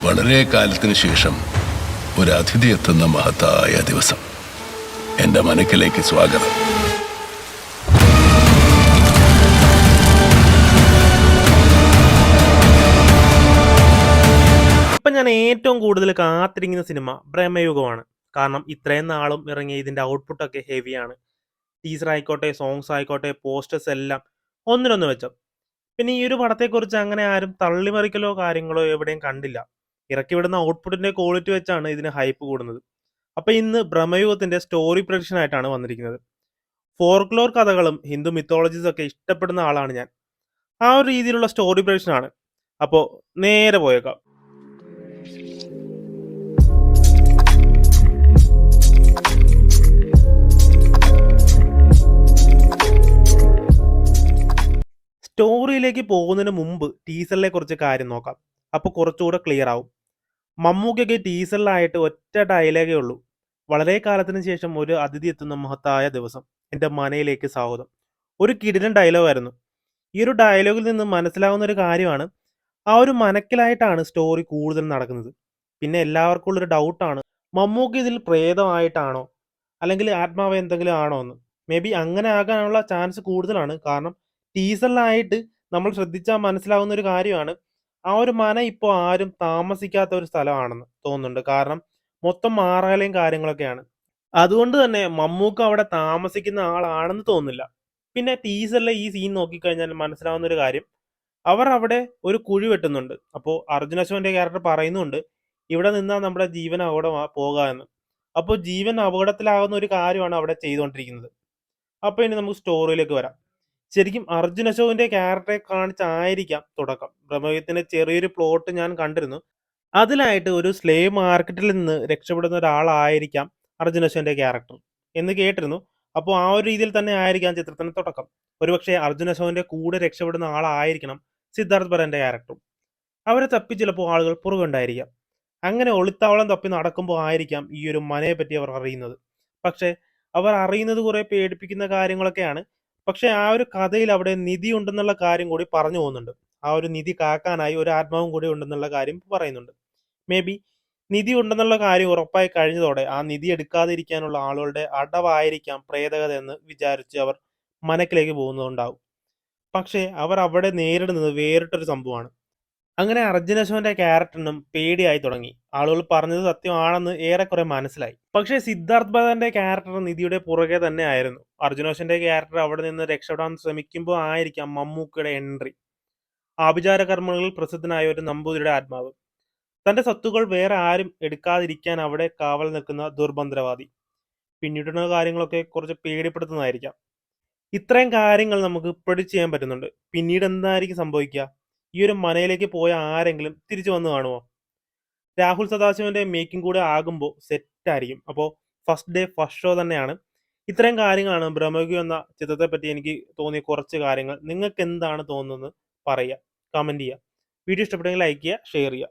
വളരെ കാലത്തിന് ശേഷം ഒരു അതിഥി എത്തുന്ന മഹത്തായ ദിവസം. എൻ്റെ മനക്കിലേക്ക് സ്വാഗതം. ഇപ്പം ഞാൻ ഏറ്റവും കൂടുതൽ കാത്തിരിക്കുന്ന സിനിമ ബ്രഹ്മയുഗമാണ്. കാരണം ഇത്രയും നാളും ഇറങ്ങിയ ഇതിൻ്റെ ഔട്ട്പുട്ടൊക്കെ ഹെവിയാണ്. ടീസർ ആയിക്കോട്ടെ, സോങ്സ് ആയിക്കോട്ടെ, പോസ്റ്റേഴ്സ് എല്ലാം ഒന്നിനൊന്ന് വെച്ചോ. പിന്നെ ഈ ഒരു പടത്തെക്കുറിച്ച് അങ്ങനെ ആരും തള്ളിമറിക്കലോ കാര്യങ്ങളോ എവിടെയും കണ്ടില്ല. ഇറക്കി വിടുന്ന ഔട്ട്പുട്ടിന്റെ ക്വാളിറ്റി വെച്ചാണ് ഇതിന് ഹൈപ്പ് കൂടുന്നത്. അപ്പോൾ ഇന്ന് ബ്രഹ്മയുഗത്തിന്റെ സ്റ്റോറി പ്രൊഡിക്ഷൻ ആയിട്ടാണ് വന്നിരിക്കുന്നത്. ഫോർക്ലോർ കഥകളും ഹിന്ദു മിത്തോളജീസ് ഒക്കെ ഇഷ്ടപ്പെടുന്ന ആളാണ് ഞാൻ. ആ ഒരു രീതിയിലുള്ള സ്റ്റോറി പ്രൊഡിക്ഷൻ ആണ്. അപ്പോൾ നേരെ പോയേക്കാം. സ്റ്റോറിയിലേക്ക് പോകുന്നതിന് മുമ്പ് ടീസറിലെ കുറച്ച് കാര്യം നോക്കാം. അപ്പോൾ കുറച്ചുകൂടെ ക്ലിയർ ആവും. മമ്മൂക്കൊക്കെ ടീസറിലായിട്ട് ഒറ്റ ഡയലോഗേ ഉള്ളൂ. വളരെ കാലത്തിന് ശേഷം ഒരു അതിഥി എത്തുന്ന മഹത്തായ ദിവസം, എൻ്റെ മനയിലേക്ക് സ്വാഗതം. ഒരു കിടിലൻ ഡയലോഗായിരുന്നു. ഈ ഒരു ഡയലോഗിൽ നിന്ന് മനസ്സിലാവുന്ന ഒരു കാര്യമാണ്, ആ ഒരു മനക്കിലായിട്ടാണ് സ്റ്റോറി കൂടുതൽ നടക്കുന്നത്. പിന്നെ എല്ലാവർക്കും ഉള്ളൊരു ഡൗട്ടാണ്, മമ്മൂക്ക് ഇതിൽ പ്രേതമായിട്ടാണോ അല്ലെങ്കിൽ ആത്മാവ് എന്തെങ്കിലും ആണോ എന്ന്. മേ ബി അങ്ങനെ ആകാനുള്ള ചാൻസ് കൂടുതലാണ്. കാരണം ടീസറിലായിട്ട് നമ്മൾ ശ്രദ്ധിച്ചാൽ മനസ്സിലാവുന്ന ഒരു കാര്യമാണ്, ആ ഒരു മന ഇപ്പോൾ ആരും താമസിക്കാത്ത ഒരു സ്ഥലമാണെന്ന് തോന്നുന്നുണ്ട്. കാരണം മൊത്തം മാറാലയും കാര്യങ്ങളൊക്കെയാണ്. അതുകൊണ്ട് തന്നെ മമ്മൂക്ക അവിടെ താമസിക്കുന്ന ആളാണെന്ന് തോന്നുന്നില്ല. പിന്നെ ടീസറിലെ ഈ സീൻ നോക്കിക്കഴിഞ്ഞാൽ മനസ്സിലാവുന്ന ഒരു കാര്യം, അവർ അവിടെ ഒരു കുഴി വെട്ടുന്നുണ്ട്. അപ്പോൾ അർജുൻ അശോകന്റെ ക്യാരക്ടർ പറയുന്നുണ്ട്, ഇവിടെ നിന്നാൽ നമ്മുടെ ജീവൻ പോകാം എന്ന്. അപ്പോൾ ജീവൻ അപകടത്തിലാകുന്ന ഒരു കാര്യമാണ് അവിടെ ചെയ്തുകൊണ്ടിരിക്കുന്നത്. അപ്പോൾ ഇനി നമുക്ക് സ്റ്റോറിയിലേക്ക് വരാം. ശരിക്കും അർജുൻ അശോകന്റെ ക്യാരക്ടറെ കാണിച്ചായിരിക്കാം തുടക്കം. ബ്രഹ്മയുഗത്തിന്റെ ചെറിയൊരു പ്ലോട്ട് ഞാൻ കണ്ടിരുന്നു. അതിലായിട്ട് ഒരു സ്ലേവ് മാർക്കറ്റിൽ നിന്ന് രക്ഷപ്പെടുന്ന ഒരാളായിരിക്കാം അർജുൻ അശോകന്റെ ക്യാരക്ടർ എന്ന് കേട്ടിരുന്നു. അപ്പോൾ ആ ഒരു രീതിയിൽ തന്നെ ആയിരിക്കാം ചിത്രത്തിന്റെ തുടക്കം. ഒരുപക്ഷെ അർജുൻ അശോകന്റെ കൂടെ രക്ഷപ്പെടുന്ന ആളായിരിക്കണം സിദ്ധാർത്ഥ് ഭരന്റെ ക്യാരക്ടറും. അവരെ തപ്പി ചിലപ്പോൾ ആളുകൾ പുറകുണ്ടായിരിക്കാം. അങ്ങനെ ഒളിത്താവളം തപ്പി നടക്കുമ്പോൾ ആയിരിക്കാം ഈ ഒരു മനയെ പറ്റി അവർ അറിയുന്നത്. പക്ഷേ അവർ അറിയുന്നത് കുറെ പേടിപ്പിക്കുന്ന കാര്യങ്ങളൊക്കെയാണ്. പക്ഷെ ആ ഒരു കഥയിൽ അവിടെ നിധി ഉണ്ടെന്നുള്ള കാര്യം കൂടി പറഞ്ഞു പോകുന്നുണ്ട്. ആ ഒരു നിധി കാക്കാനായി ഒരു ആത്മാവും കൂടി ഉണ്ടെന്നുള്ള കാര്യം പറയുന്നുണ്ട്. മേ ബി നിധി ഉണ്ടെന്നുള്ള കാര്യം ഉറപ്പായി കഴിഞ്ഞതോടെ ആ നിധി എടുക്കാതിരിക്കാനുള്ള ആളുകളുടെ അടവായിരിക്കാം പ്രേതകഥ എന്ന് വിചാരിച്ച് അവർ മനക്കിലേക്ക് പോകുന്നതുണ്ടാവും. പക്ഷേ അവർ അവിടെ നേരിടുന്നത് വേറിട്ടൊരു സംഭവമാണ്. അങ്ങനെ അർജുൻ അശോകന്റെ ക്യാരക്ടറിനും പേടിയായി തുടങ്ങി. ആളുകൾ പറഞ്ഞത് സത്യമാണെന്ന് ഏറെക്കുറെ മനസ്സിലായി. പക്ഷേ സിദ്ധാർത്ഥ് ഭരന്റെ ക്യാരക്ടർ നിധിയുടെ പുറകെ തന്നെ ആയിരുന്നു. അർജുൻ അശോകന്റെ ക്യാരക്ടർ അവിടെ നിന്ന് രക്ഷപ്പെടാൻ ശ്രമിക്കുമ്പോൾ ആയിരിക്കാം മമ്മൂക്കയുടെ എൻട്രി. ആഭിചാര കർമ്മങ്ങളിൽ പ്രസിദ്ധനായ ഒരു നമ്പൂതിരിയുടെ ആത്മാവ്. തന്റെ സ്വത്തുക്കൾ വേറെ ആരും എടുക്കാതിരിക്കാൻ അവിടെ കാവൽ നിൽക്കുന്ന ദുർബന്ധരവാദി. പിന്നീടുള്ള കാര്യങ്ങളൊക്കെ കുറച്ച് പേടിപ്പെടുത്തുന്നതായിരിക്കാം. ഇത്രയും കാര്യങ്ങൾ നമുക്ക് പ്രൊഡിക്റ്റ് ചെയ്യാൻ പറ്റുന്നുണ്ട്. പിന്നീട് എന്തായിരിക്കും സംഭവിക്കുക? ഈ ഒരു മനയിലേക്ക് പോയ ആരെങ്കിലും തിരിച്ചു വന്ന് കാണുമോ? രാഹുൽ സദാശിവന്റെ മേക്കിംഗ് കൂടെ ആകുമ്പോൾ സെറ്റ് ആയിരിക്കും. അപ്പോൾ ഫസ്റ്റ് ഡേ ഫസ്റ്റ് ഷോ തന്നെയാണ്. ഇത്രയും കാര്യങ്ങളാണ് ബ്രഹ്മയുഗം എന്ന ചിത്രത്തെ പറ്റി എനിക്ക് തോന്നിയ കുറച്ച് കാര്യങ്ങൾ. നിങ്ങൾക്ക് എന്താണ് തോന്നുന്നത് പറയുക, കമന്റ് ചെയ്യുക. വീഡിയോ ഇഷ്ടപ്പെട്ടെങ്കിൽ ലൈക്ക് ചെയ്യുക, ഷെയർ ചെയ്യുക.